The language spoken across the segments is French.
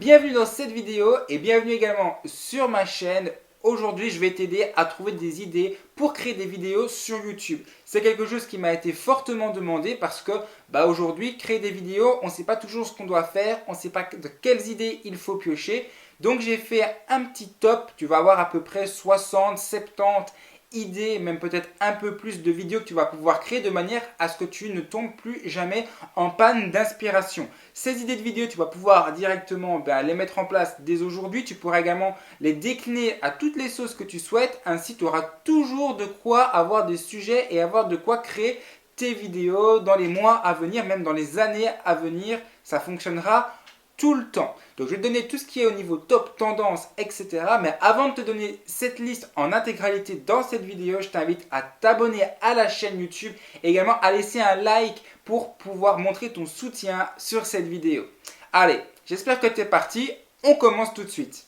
Bienvenue dans cette vidéo et bienvenue également sur ma chaîne. Aujourd'hui, je vais t'aider à trouver des idées pour créer des vidéos sur YouTube. C'est quelque chose qui m'a été fortement demandé parce que aujourd'hui, créer des vidéos, on ne sait pas toujours ce qu'on doit faire, on ne sait pas de quelles idées il faut piocher. Donc j'ai fait un petit top, tu vas avoir à peu près 60, 70 idées, même peut-être un peu plus de vidéos que tu vas pouvoir créer de manière à ce que tu ne tombes plus jamais en panne d'inspiration. Ces idées de vidéos, tu vas pouvoir directement les mettre en place dès aujourd'hui. Tu pourras également les décliner à toutes les sauces que tu souhaites. Ainsi, tu auras toujours de quoi avoir des sujets et avoir de quoi créer tes vidéos dans les mois à venir, même dans les années à venir. Ça fonctionnera tout le temps. Donc je vais te donner tout ce qui est au niveau top, tendance, etc. Mais avant de te donner cette liste en intégralité dans cette vidéo, je t'invite à t'abonner à la chaîne YouTube et également à laisser un like pour pouvoir montrer ton soutien sur cette vidéo. Allez, j'espère que tu es parti. On commence tout de suite.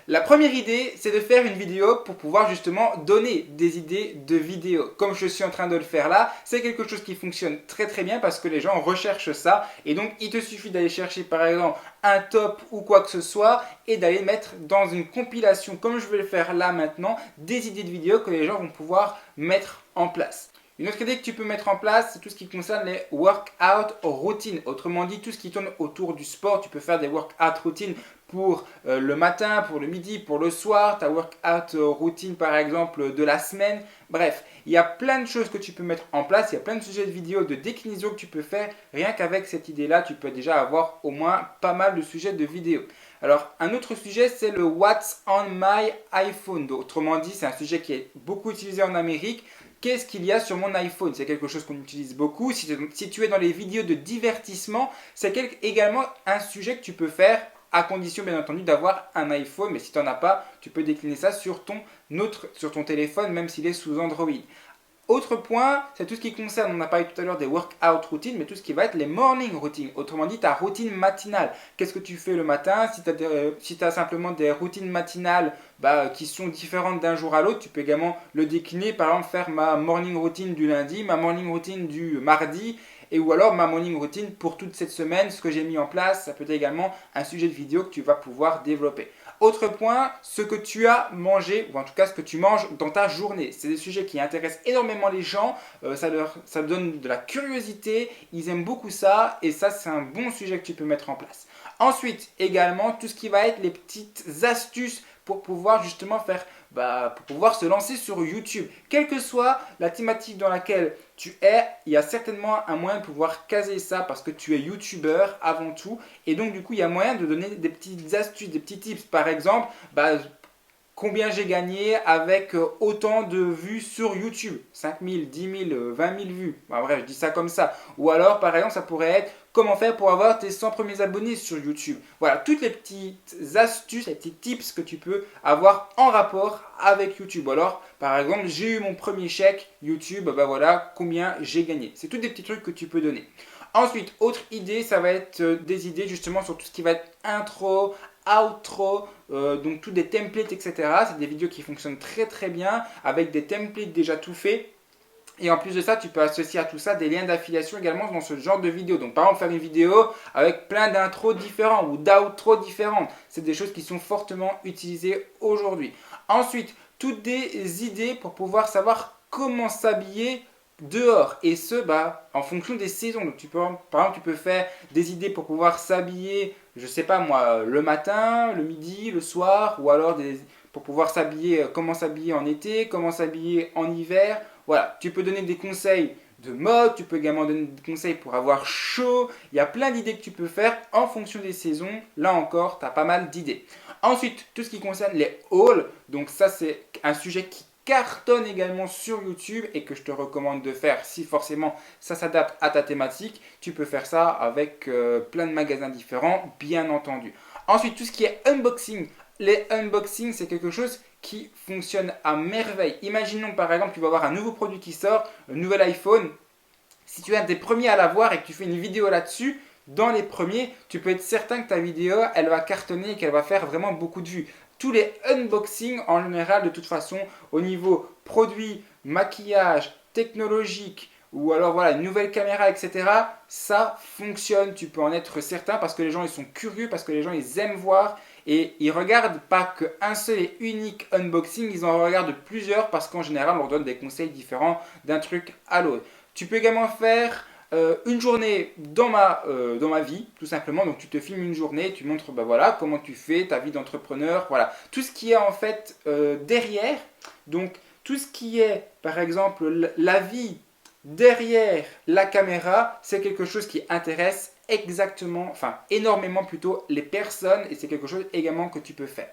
La première idée, c'est de faire une vidéo pour pouvoir justement donner des idées de vidéos. Comme je suis en train de le faire là, c'est quelque chose qui fonctionne très très bien parce que les gens recherchent ça. Et donc, il te suffit d'aller chercher par exemple un top ou quoi que ce soit et d'aller mettre dans une compilation, comme je vais le faire là maintenant, des idées de vidéos que les gens vont pouvoir mettre en place. Une autre idée que tu peux mettre en place, c'est tout ce qui concerne les workout routines. Autrement dit, tout ce qui tourne autour du sport. Tu peux faire des workout routines pour le matin, pour le midi, pour le soir, ta workout routine par exemple de la semaine. Bref, il y a plein de choses que tu peux mettre en place. Il y a plein de sujets de vidéos, de déclinaisons que tu peux faire. Rien qu'avec cette idée-là, tu peux déjà avoir au moins pas mal de sujets de vidéos. Alors, un autre sujet, c'est le What's on my iPhone. Donc, autrement dit, c'est un sujet qui est beaucoup utilisé en Amérique. Qu'est-ce qu'il y a sur mon iPhone? C'est quelque chose qu'on utilise beaucoup. Si tu es dans les vidéos de divertissement, c'est également un sujet que tu peux faire à condition bien entendu d'avoir un iPhone. Mais si tu n'en as pas, tu peux décliner ça sur ton téléphone, même s'il est sous Android. Autre point, c'est tout ce qui concerne, on a parlé tout à l'heure des workout routines, mais tout ce qui va être les morning routines. Autrement dit, ta routine matinale. Qu'est-ce que tu fais le matin? Si tu as simplement des routines matinales qui sont différentes d'un jour à l'autre, tu peux également le décliner. Par exemple, faire ma morning routine du lundi, ma morning routine du mardi, ou alors ma morning routine pour toute cette semaine, ce que j'ai mis en place. Ça peut être également un sujet de vidéo que tu vas pouvoir développer. Autre point, ce que tu as mangé, ou en tout cas ce que tu manges dans ta journée. C'est des sujets qui intéressent énormément les gens, ça leur donne de la curiosité, ils aiment beaucoup ça, et ça c'est un bon sujet que tu peux mettre en place. Ensuite, également, tout ce qui va être les petites astuces pour pouvoir justement pour pouvoir se lancer sur YouTube. Quelle que soit la thématique dans laquelle tu es, il y a certainement un moyen de pouvoir caser ça parce que tu es YouTuber avant tout. Et donc du coup, il y a moyen de donner des petites astuces, des petits tips. Par exemple, combien j'ai gagné avec autant de vues sur YouTube? 5 000, 10 000, 20 000 vues. Bref, je dis ça comme ça. Ou alors, par exemple, ça pourrait être comment faire pour avoir tes 100 premiers abonnés sur YouTube. Voilà, toutes les petites astuces, les petits tips que tu peux avoir en rapport avec YouTube. Alors, par exemple, j'ai eu mon premier chèque YouTube, voilà combien j'ai gagné. C'est tous des petits trucs que tu peux donner. Ensuite, autre idée, ça va être des idées justement sur tout ce qui va être intro, outro, donc tous des templates, etc. C'est des vidéos qui fonctionnent très très bien avec des templates déjà tout faits. Et en plus de ça, tu peux associer à tout ça des liens d'affiliation également dans ce genre de vidéo. Donc par exemple, faire une vidéo avec plein d'intros différents ou d'outros différentes. C'est des choses qui sont fortement utilisées aujourd'hui. Ensuite, toutes des idées pour pouvoir savoir comment s'habiller dehors, et ce en fonction des saisons. Donc par exemple tu peux faire des idées pour pouvoir s'habiller, je sais pas moi, le matin, le midi, le soir, ou alors pour pouvoir s'habiller, comment s'habiller en été, comment s'habiller en hiver. Voilà, tu peux donner des conseils de mode, tu peux également donner des conseils pour avoir chaud. Il y a plein d'idées que tu peux faire en fonction des saisons. Là encore, tu as pas mal d'idées. Ensuite, tout ce qui concerne les hauls, donc ça c'est un sujet qui cartonne également sur YouTube et que je te recommande de faire si forcément ça s'adapte à ta thématique. Tu peux faire ça avec plein de magasins différents, bien entendu. Ensuite, tout ce qui est unboxing. Les unboxings, c'est quelque chose qui fonctionne à merveille. Imaginons par exemple, tu vas avoir un nouveau produit qui sort, un nouvel iPhone. Si tu es un des premiers à l'avoir et que tu fais une vidéo là-dessus, dans les premiers, tu peux être certain que ta vidéo, elle va cartonner et qu'elle va faire vraiment beaucoup de vues. Tous les unboxings en général, de toute façon, au niveau produit, maquillage, technologique ou alors voilà, une nouvelle caméra, etc. Ça fonctionne, tu peux en être certain parce que les gens ils sont curieux, parce que les gens ils aiment voir et ils regardent pas qu'un seul et unique unboxing, ils en regardent plusieurs parce qu'en général on leur donne des conseils différents d'un truc à l'autre. Tu peux également faire une journée dans ma vie, tout simplement. Donc tu te filmes une journée, tu montres bah, voilà, comment tu fais, ta vie d'entrepreneur, voilà. Tout ce qui est en fait derrière, donc tout ce qui est par exemple la vie derrière la caméra, c'est quelque chose qui intéresse exactement, enfin énormément plutôt les personnes et c'est quelque chose également que tu peux faire.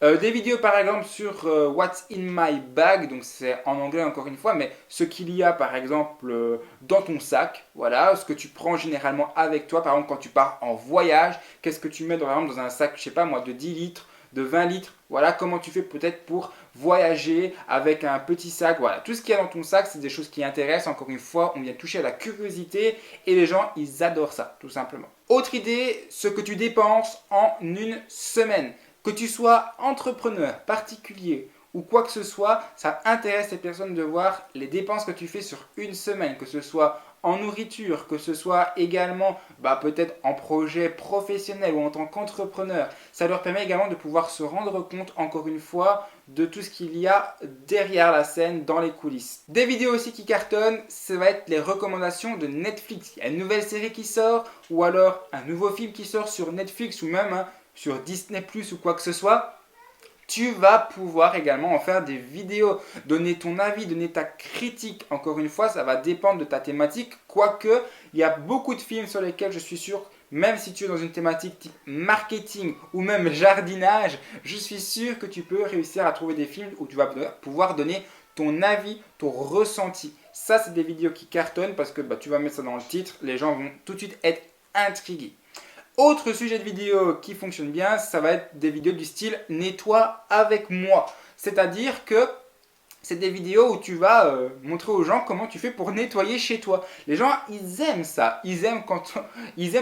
Des vidéos par exemple sur What's in my bag, donc c'est en anglais encore une fois, mais ce qu'il y a par exemple dans ton sac, voilà, ce que tu prends généralement avec toi, par exemple quand tu pars en voyage, qu'est-ce que tu mets par exemple dans un sac, je sais pas moi, de 10 litres, de 20 litres, voilà, comment tu fais peut-être pour voyager avec un petit sac, voilà, tout ce qu'il y a dans ton sac, c'est des choses qui intéressent, encore une fois, on vient toucher à la curiosité et les gens, ils adorent ça, tout simplement. Autre idée, ce que tu dépenses en une semaine. Que tu sois entrepreneur, particulier ou quoi que ce soit, ça intéresse les personnes de voir les dépenses que tu fais sur une semaine, que ce soit en nourriture, que ce soit également peut-être en projet professionnel ou en tant qu'entrepreneur. Ça leur permet également de pouvoir se rendre compte, encore une fois, de tout ce qu'il y a derrière la scène, dans les coulisses. Des vidéos aussi qui cartonnent, ça va être les recommandations de Netflix. Il y a une nouvelle série qui sort ou alors un nouveau film qui sort sur Netflix ou même sur Disney Plus ou quoi que ce soit, tu vas pouvoir également en faire des vidéos, donner ton avis, donner ta critique. Encore une fois, ça va dépendre de ta thématique, quoique il y a beaucoup de films sur lesquels je suis sûr, même si tu es dans une thématique type marketing ou même jardinage, je suis sûr que tu peux réussir à trouver des films où tu vas pouvoir donner ton avis, ton ressenti. Ça, c'est des vidéos qui cartonnent parce que tu vas mettre ça dans le titre, les gens vont tout de suite être intrigués. Autre sujet de vidéo qui fonctionne bien, ça va être des vidéos du style nettoie avec moi. C'est-à-dire que c'est des vidéos où tu vas montrer aux gens comment tu fais pour nettoyer chez toi. Les gens, ils aiment ça. Ils aiment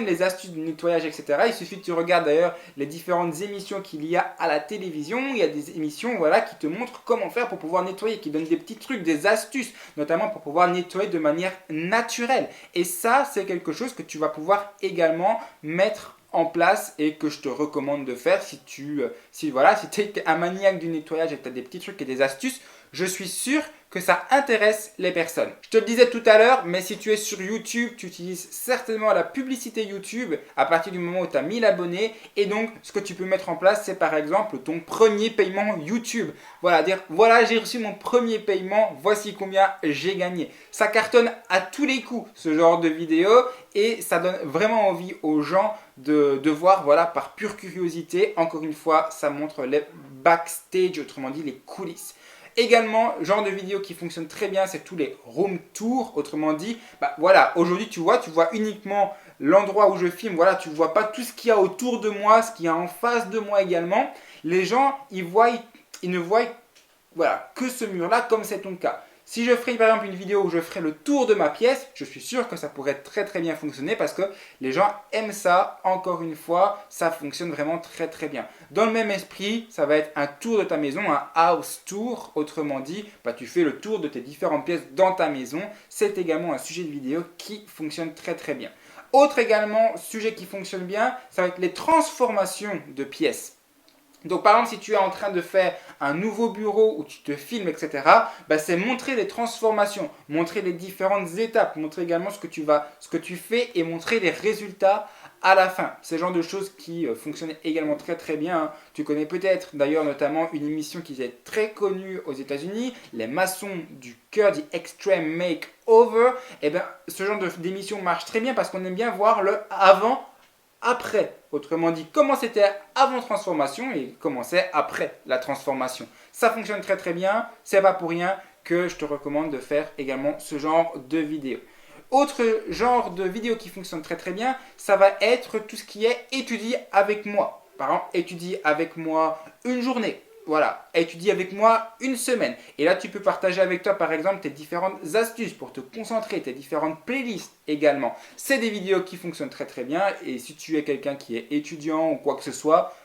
les astuces de nettoyage, etc. Il suffit que tu regardes d'ailleurs les différentes émissions qu'il y a à la télévision. Il y a des émissions qui te montrent comment faire pour pouvoir nettoyer, qui donnent des petits trucs, des astuces, notamment pour pouvoir nettoyer de manière naturelle. Et ça, c'est quelque chose que tu vas pouvoir également mettre en place et que je te recommande de faire si tu es un maniaque du nettoyage et que tu as des petits trucs et des astuces. Je suis sûr que ça intéresse les personnes. Je te le disais tout à l'heure, mais si tu es sur YouTube, tu utilises certainement la publicité YouTube à partir du moment où tu as 1000 abonnés. Et donc, ce que tu peux mettre en place, c'est par exemple ton premier paiement YouTube. Voilà, dire voilà, j'ai reçu mon premier paiement, voici combien j'ai gagné. Ça cartonne à tous les coups, ce genre de vidéo, et ça donne vraiment envie aux gens de voir, par pure curiosité. Encore une fois, ça montre les backstage, autrement dit les coulisses. Également, genre de vidéo qui fonctionne très bien, c'est tous les room tours. Autrement dit, aujourd'hui tu vois uniquement l'endroit où je filme. Voilà, tu vois pas tout ce qu'il y a autour de moi, ce qu'il y a en face de moi également. Les gens, ils ne voient que ce mur-là, comme c'est ton cas. Si je ferais par exemple une vidéo où je ferais le tour de ma pièce, je suis sûr que ça pourrait très très bien fonctionner parce que les gens aiment ça. Encore une fois, ça fonctionne vraiment très très bien. Dans le même esprit, ça va être un tour de ta maison, un house tour. Autrement dit, tu fais le tour de tes différentes pièces dans ta maison. C'est également un sujet de vidéo qui fonctionne très très bien. Autre également sujet qui fonctionne bien, ça va être les transformations de pièces. Donc par exemple, si tu es en train de faire un nouveau bureau où tu te filmes, etc., c'est montrer les transformations, montrer les différentes étapes, montrer également ce que tu fais et montrer les résultats à la fin. C'est le genre de choses qui fonctionnent également très très bien. Hein. Tu connais peut-être d'ailleurs notamment une émission qui est très connue aux États-Unis, les maçons du cœur, The Extreme Makeover. Ce genre d'émission marche très bien parce qu'on aime bien voir le avant après. Autrement dit, comment c'était avant transformation et comment c'est après la transformation. Ça fonctionne très très bien, c'est pas pour rien que je te recommande de faire également ce genre de vidéo. Autre genre de vidéo qui fonctionne très très bien, ça va être tout ce qui est étudier avec moi. Par exemple, étudier avec moi une journée. Voilà, étudie avec moi une semaine. Et là, tu peux partager avec toi, par exemple, tes différentes astuces pour te concentrer, tes différentes playlists également. C'est des vidéos qui fonctionnent très très bien. Et si tu es quelqu'un qui est étudiant ou quoi que ce soit,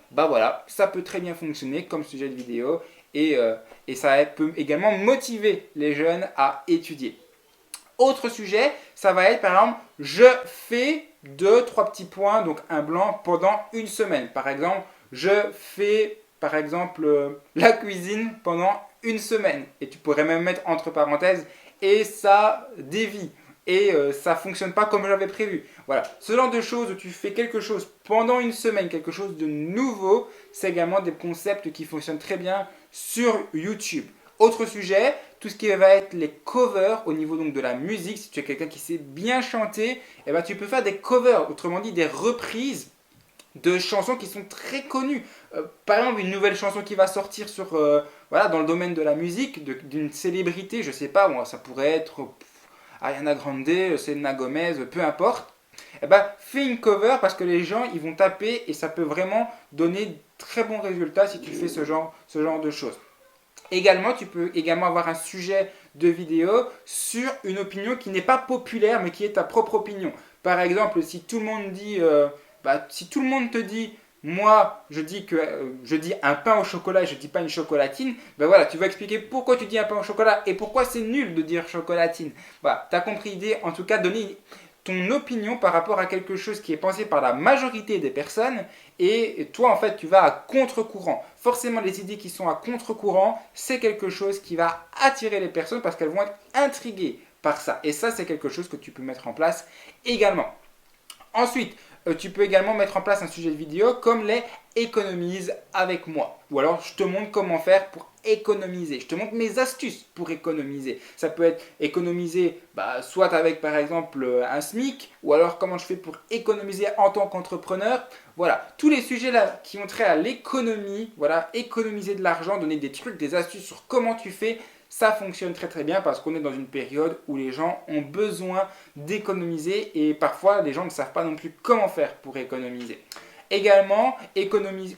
ça peut très bien fonctionner comme sujet de vidéo. Et ça peut également motiver les jeunes à étudier. Autre sujet, ça va être par exemple, je fais 2-3 petits points, donc un blanc pendant une semaine. Par exemple, je fais par exemple la cuisine pendant une semaine. Et tu pourrais même mettre entre parenthèses, et ça dévie. Et ça ne fonctionne pas comme j'avais prévu. Voilà, ce genre de choses où tu fais quelque chose pendant une semaine, quelque chose de nouveau, c'est également des concepts qui fonctionnent très bien sur YouTube. Autre sujet, tout ce qui va être les covers au niveau donc de la musique. Si tu es quelqu'un qui sait bien chanter, eh ben, tu peux faire des covers, autrement dit des reprises de chansons qui sont très connues. Par exemple, une nouvelle chanson qui va sortir sur, voilà, dans le domaine de la musique, d'une célébrité, je sais pas, moi, ça pourrait être Ariana Grande, Selena Gomez, peu importe. Eh ben, fais une cover parce que les gens ils vont taper et ça peut vraiment donner très bons résultats si tu fais ce genre de choses. Également, tu peux également avoir un sujet de vidéo sur une opinion qui n'est pas populaire mais qui est ta propre opinion. Par exemple, si tout le monde dit, si tout le monde te dit, moi je dis je dis un pain au chocolat et je dis pas une chocolatine, ben voilà, tu vas expliquer pourquoi tu dis un pain au chocolat et pourquoi c'est nul de dire chocolatine. Voilà, tu as compris l'idée, en tout cas donner ton opinion par rapport à quelque chose qui est pensé par la majorité des personnes et toi en fait tu vas à contre-courant. Forcément les idées qui sont à contre-courant, c'est quelque chose qui va attirer les personnes parce qu'elles vont être intriguées par ça. Et ça c'est quelque chose que tu peux mettre en place également. Ensuite, tu peux également mettre en place un sujet de vidéo comme les économise avec moi. Ou alors je te montre comment faire pour économiser. Je te montre mes astuces pour économiser. Ça peut être économiser soit avec par exemple un SMIC ou alors comment je fais pour économiser en tant qu'entrepreneur. Voilà, tous les sujets là qui ont trait à l'économie, voilà, économiser de l'argent, donner des trucs, des astuces sur comment tu fais. Ça fonctionne très très bien parce qu'on est dans une période où les gens ont besoin d'économiser et parfois les gens ne savent pas non plus comment faire pour économiser. Également,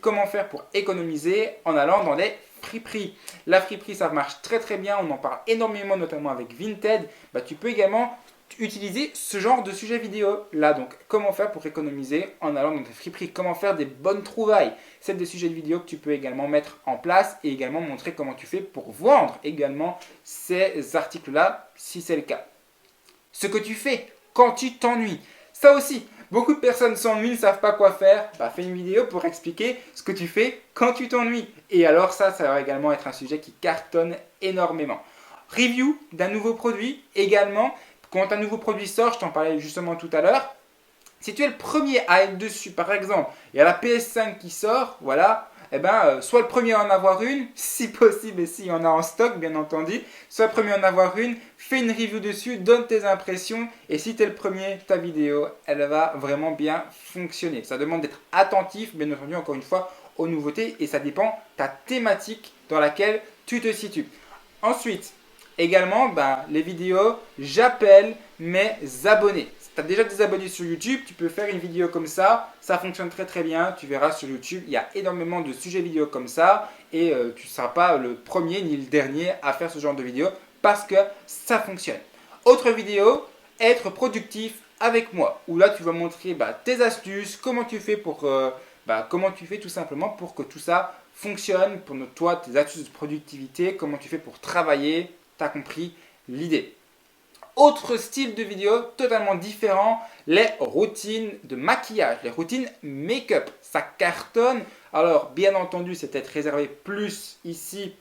comment faire pour économiser en allant dans les friperies. La friperie, ça marche très très bien, on en parle énormément notamment avec Vinted. Tu peux également utiliser ce genre de sujet vidéo là. Donc, comment faire pour économiser en allant dans des friperies, comment faire des bonnes trouvailles. C'est des sujets de vidéo que tu peux également mettre en place et également montrer comment tu fais pour vendre également ces articles-là si c'est le cas. Ce que tu fais quand tu t'ennuies. Ça aussi, beaucoup de personnes s'ennuient, ne savent pas quoi faire. Fais une vidéo pour expliquer ce que tu fais quand tu t'ennuies. Et alors ça va également être un sujet qui cartonne énormément. Review d'un nouveau produit également. Quand un nouveau produit sort, je t'en parlais justement tout à l'heure, si tu es le premier à être dessus, par exemple, il y a la PS5 qui sort, voilà, sois le premier à en avoir une, si possible et s'il y en a en stock, bien entendu, sois le premier à en avoir une, fais une review dessus, donne tes impressions, et si tu es le premier, ta vidéo, elle va vraiment bien fonctionner. Ça demande d'être attentif, bien entendu, encore une fois, aux nouveautés, et ça dépend de ta thématique dans laquelle tu te situes. Ensuite, également, les vidéos, j'appelle mes abonnés. Si tu as déjà des abonnés sur YouTube, tu peux faire une vidéo comme ça fonctionne très très bien. Tu verras sur YouTube, il y a énormément de sujets vidéo comme ça et tu ne seras pas le premier ni le dernier à faire ce genre de vidéo parce que ça fonctionne. Autre vidéo, être productif avec moi, où là tu vas montrer tes astuces, comment tu fais comment tu fais tout simplement pour que tout ça fonctionne, pour toi, tes astuces de productivité, comment tu fais pour travailler, tu as compris l'idée. Autre style de vidéo totalement différent, les routines de maquillage, les routines make-up. Ça cartonne. Alors, bien entendu, c'est peut-être réservé plus ici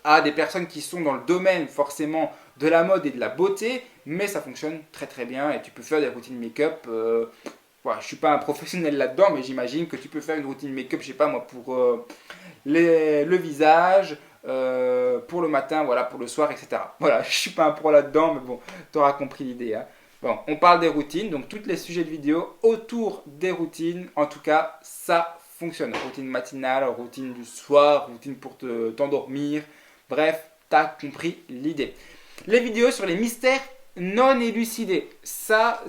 à des personnes qui sont dans le domaine forcément de la mode et de la beauté, mais ça fonctionne très très bien et tu peux faire des routines make-up. Je ne suis pas un professionnel là-dedans, mais j'imagine que tu peux faire une routine make-up, je sais pas moi, pour le visage, pour le matin, voilà, pour le soir, etc. Voilà, je ne suis pas un pro là-dedans, mais bon, tu auras compris l'idée. Hein. Bon, on parle des routines, donc tous les sujets de vidéo autour des routines, en tout cas, ça fonctionne. Routine matinale, routine du soir, routine pour t'endormir, bref, tu as compris l'idée. Les vidéos sur les mystères non élucidés, ça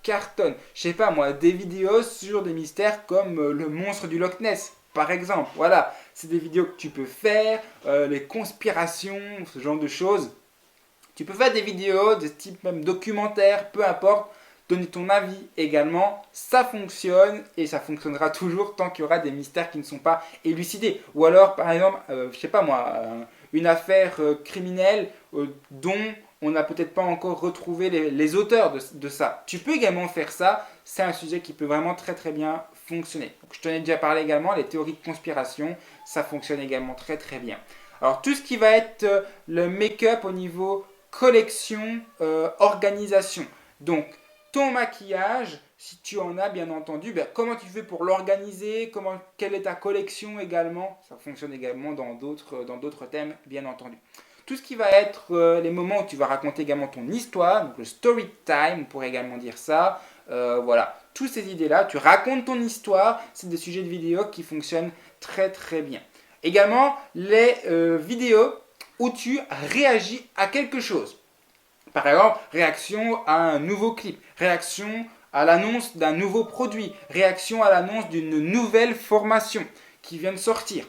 cartonne. Je sais pas moi, des vidéos sur des mystères comme le monstre du Loch Ness, par exemple. Voilà, c'est des vidéos que tu peux faire, les conspirations, ce genre de choses. Tu peux faire des vidéos de type même documentaire, peu importe, donner ton avis également. Ça fonctionne et ça fonctionnera toujours tant qu'il y aura des mystères qui ne sont pas élucidés. Ou alors, par exemple, je sais pas moi, une affaire criminelle dont on n'a peut-être pas encore retrouvé les auteurs de ça. Tu peux également faire ça, c'est un sujet qui peut vraiment très très bien fonctionner. Donc, je t'en ai déjà parlé également, les théories de conspiration, ça fonctionne également très très bien. Alors tout ce qui va être le make-up au niveau collection, organisation. Donc ton maquillage, si tu en as bien entendu, ben, comment tu fais pour l'organiser, quelle est ta collection également, ça fonctionne également dans d'autres thèmes bien entendu. Tout ce qui va être les moments où tu vas raconter également ton histoire, donc le story time, on pourrait également dire ça. Voilà, toutes ces idées-là, tu racontes ton histoire, c'est des sujets de vidéo qui fonctionnent très très bien. Également, les vidéos où tu réagis à quelque chose. Par exemple, réaction à un nouveau clip, réaction à l'annonce d'un nouveau produit, réaction à l'annonce d'une nouvelle formation qui vient de sortir.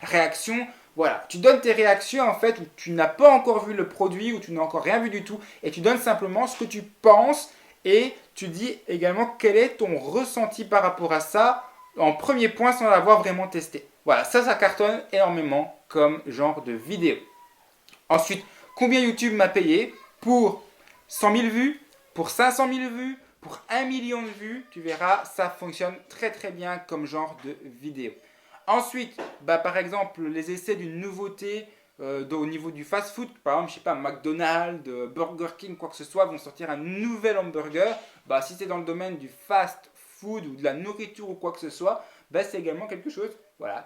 Réaction, voilà, tu donnes tes réactions en fait où tu n'as pas encore vu le produit, où tu n'as encore rien vu du tout, et tu donnes simplement ce que tu penses et tu dis également quel est ton ressenti par rapport à ça en premier point sans l'avoir vraiment testé. Voilà, ça cartonne énormément comme genre de vidéo. Ensuite, combien YouTube m'a payé pour 100 000 vues, pour 500 000 vues, pour 1 million de vues, tu verras, ça fonctionne très très bien comme genre de vidéo. Ensuite, par exemple, les essais d'une nouveauté au niveau du fast-food, par exemple, je sais pas, McDonald's, Burger King, quoi que ce soit, vont sortir un nouvel hamburger. Si c'est dans le domaine du fast-food ou de la nourriture ou quoi que ce soit, c'est également quelque chose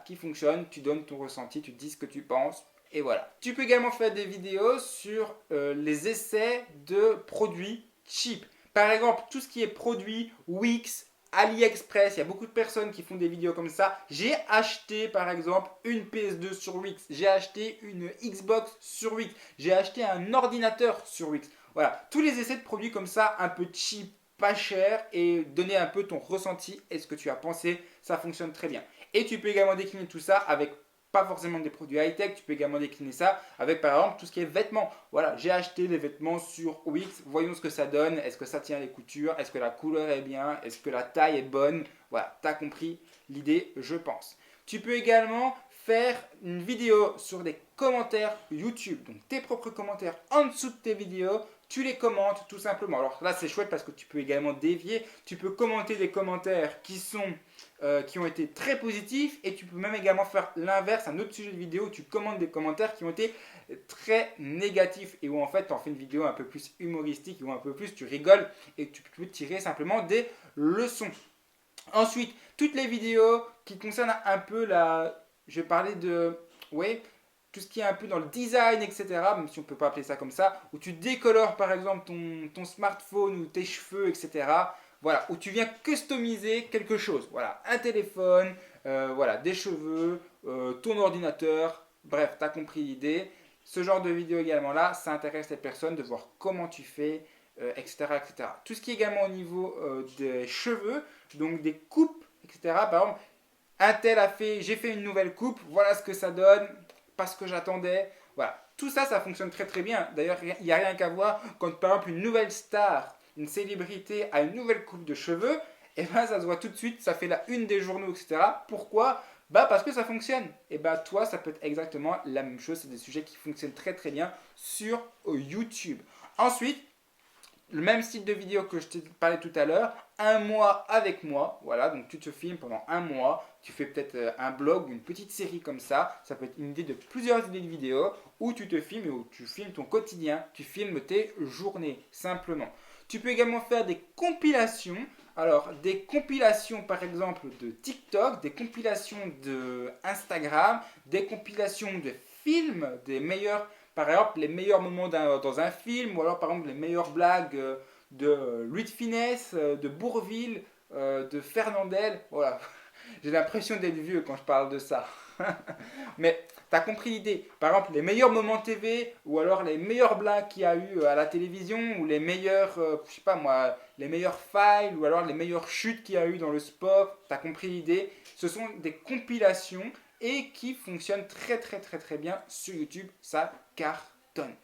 qui fonctionne. Tu donnes ton ressenti, tu dis ce que tu penses. Et voilà. Tu peux également faire des vidéos sur les essais de produits cheap. Par exemple, tout ce qui est produit Wix, AliExpress, il y a beaucoup de personnes qui font des vidéos comme ça. J'ai acheté par exemple une PS2 sur Wix, j'ai acheté une Xbox sur Wix, j'ai acheté un ordinateur sur Wix. Voilà, tous les essais de produits comme ça, un peu cheap, pas cher, et donner un peu ton ressenti et ce que tu as pensé, ça fonctionne très bien. Et tu peux également décliner tout ça avec pas forcément des produits high-tech, tu peux également décliner ça avec par exemple tout ce qui est vêtements. Voilà, j'ai acheté des vêtements sur Wix, voyons ce que ça donne, est-ce que ça tient les coutures, est-ce que la couleur est bien, est-ce que la taille est bonne. Voilà, tu as compris l'idée, je pense. Tu peux également faire une vidéo sur des commentaires YouTube, donc tes propres commentaires en dessous de tes vidéos, tu les commentes tout simplement. Alors là c'est chouette parce que tu peux également dévier, tu peux commenter des commentaires qui ont été très positifs et tu peux même également faire l'inverse, un autre sujet de vidéo où tu commentes des commentaires qui ont été très négatifs et où en fait tu en fais une vidéo un peu plus humoristique où un peu plus tu rigoles et tu peux tirer simplement des leçons. Ensuite, toutes les vidéos qui concernent un peu je vais parler de tout ce qui est un peu dans le design, etc., même si on ne peut pas appeler ça comme ça, où tu décolores par exemple ton smartphone ou tes cheveux, etc., voilà, où tu viens customiser quelque chose. Voilà, un téléphone, des cheveux, ton ordinateur, bref, tu as compris l'idée. Ce genre de vidéo également là, ça intéresse les personnes de voir comment tu fais, etc., etc. Tout ce qui est également au niveau des cheveux, donc des coupes, etc. Par exemple, un tel j'ai fait une nouvelle coupe, voilà ce que ça donne, pas ce que j'attendais. Voilà, tout ça, ça fonctionne très très bien. D'ailleurs, il n'y a rien qu'à voir quand par exemple une nouvelle star, une célébrité a une nouvelle coupe de cheveux, et ça se voit tout de suite, ça fait la une des journaux, etc. Pourquoi ? Parce que ça fonctionne. Et toi, ça peut être exactement la même chose. C'est des sujets qui fonctionnent très très bien sur YouTube. Ensuite, le même style de vidéo que je t'ai parlé tout à l'heure, un mois avec moi, voilà, donc tu te filmes pendant un mois, tu fais peut-être un blog ou une petite série comme ça peut être une idée de plusieurs idées de vidéos où tu te filmes et où tu filmes ton quotidien, tu filmes tes journées, simplement. Tu peux également faire des compilations, alors des compilations par exemple de TikTok, des compilations de Instagram, des compilations de films, des meilleurs par exemple, les meilleurs moments dans un film, ou alors par exemple les meilleures blagues de Louis de Funès, de Bourvil, de Fernandel. Voilà, j'ai l'impression d'être vieux quand je parle de ça. Mais tu as compris l'idée. Par exemple, les meilleurs moments TV, ou alors les meilleures blagues qu'il y a eu à la télévision, ou les meilleurs, je sais pas moi, les meilleurs files, ou alors les meilleures chutes qu'il y a eu dans le sport. Tu as compris l'idée. Ce sont des compilations et qui fonctionne très très très très bien sur YouTube, ça cartonne.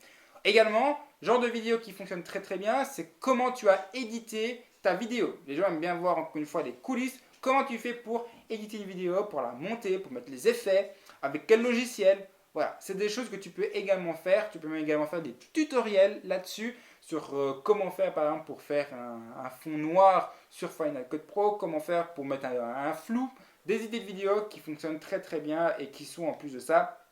Également, genre de vidéo qui fonctionne très très bien, c'est comment tu as édité ta vidéo. Les gens aiment bien voir encore une fois les coulisses, comment tu fais pour éditer une vidéo, pour la monter, pour mettre les effets, avec quel logiciel. Voilà, c'est des choses que tu peux également faire. Tu peux même également faire des tutoriels là-dessus sur comment faire par exemple pour faire un fond noir sur Final Cut Pro, comment faire pour mettre un flou, des idées de vidéos qui fonctionnent très très bien et qui sont en plus de ça,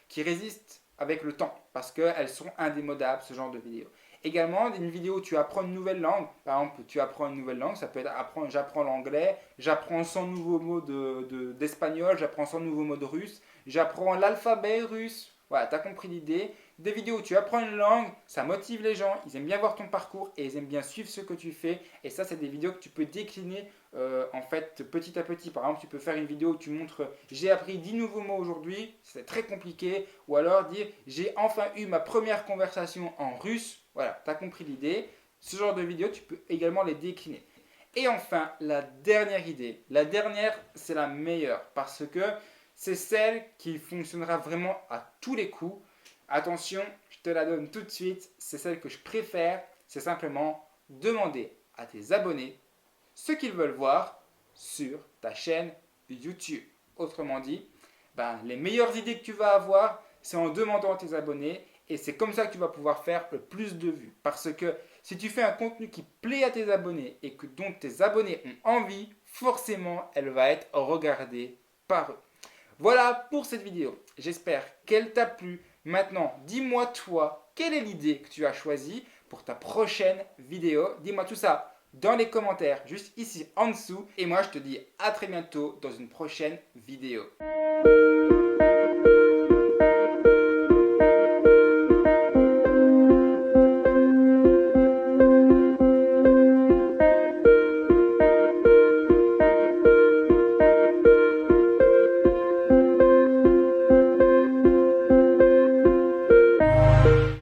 qui résistent avec le temps parce qu'elles sont indémodables, ce genre de vidéos. Également, une vidéo où tu apprends une nouvelle langue, par exemple, tu apprends une nouvelle langue, ça peut être j'apprends l'anglais, j'apprends 100 nouveaux mots d'espagnol, j'apprends 100 nouveaux mots de russe, j'apprends l'alphabet russe. Voilà, tu as compris l'idée. Des vidéos où tu apprends une langue, ça motive les gens, ils aiment bien voir ton parcours et ils aiment bien suivre ce que tu fais. Et ça, c'est des vidéos que tu peux décliner en fait petit à petit. Par exemple, tu peux faire une vidéo où tu montres j'ai appris 10 nouveaux mots aujourd'hui, c'est très compliqué. Ou alors dire j'ai enfin eu ma première conversation en russe. Voilà, tu as compris l'idée. Ce genre de vidéos, tu peux également les décliner. Et enfin, la dernière idée. La dernière, c'est la meilleure parce que c'est celle qui fonctionnera vraiment à tous les coups. Attention, je te la donne tout de suite, c'est celle que je préfère, c'est simplement demander à tes abonnés ce qu'ils veulent voir sur ta chaîne YouTube. Autrement dit, les meilleures idées que tu vas avoir, c'est en demandant à tes abonnés et c'est comme ça que tu vas pouvoir faire le plus de vues. Parce que si tu fais un contenu qui plaît à tes abonnés et que dont tes abonnés ont envie, forcément, elle va être regardée par eux. Voilà pour cette vidéo. J'espère qu'elle t'a plu. Maintenant, dis-moi toi, quelle est l'idée que tu as choisie pour ta prochaine vidéo? Dis-moi tout ça dans les commentaires, juste ici en dessous. Et moi, je te dis à très bientôt dans une prochaine vidéo.